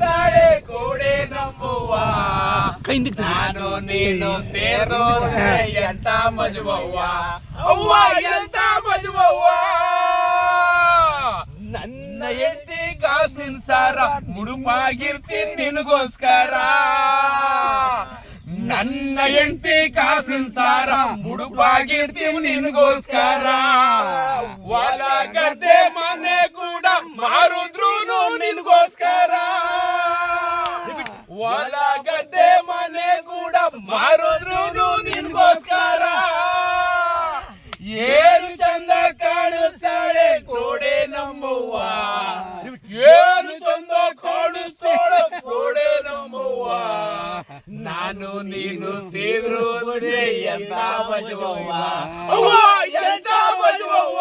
ಕಾಣಿಸ್ತಾಳೆ ಕೋಡೆ ನಮ್ಮವ್ವ ನಾನು ನೀನು ಸೇರೋದ್ರೆ ಎಂತ ಮಜುವವ್ವ ಅವ್ವ ಎಂತ ಮಜುವವ್ವ ನನ್ನ ಹೆಂಡತಿ ಕಾಸಿನ ಸಾರ ಮುಡುಪಾಗಿರ್ತೀನಿ ನಿನಗೋಸ್ಕರ ನನ್ನ ಹೆಂಡತಿ ಕಾಸಿನ ಸಾರ ಮುಡುಪಾಗಿರ್ತೀನಿ ನಿನಗೋಸ್ಕರ ಹೊಲ ಗದ್ದೆ ಮನೆ ಕೂಡ ಮಾರುದ್ರು ನಿನಗೋಸ್ಕರ ಹೊಲ ಗದ್ದೆ ಮನೆ ಕೂಡ ಮಾರುದ್ರು ನಿನಗೋಸ್ಕರ ಏನು ಚಂದ ಕಾಣಿಸ್ತಾಳೆ ಕೋಡೆ ನಮ್ಮವ್ವ ಏನು ಚಂದ ಕಾಣಿಸ್ತಾಳೆ ಕೋಡೆ ನಮ್ಮವ್ವ ನಾನು ನೀನು ಸೇರು ಎಂತ ಮಜುವವ್ವ ಎಂತ ಮಜುವವ್ವ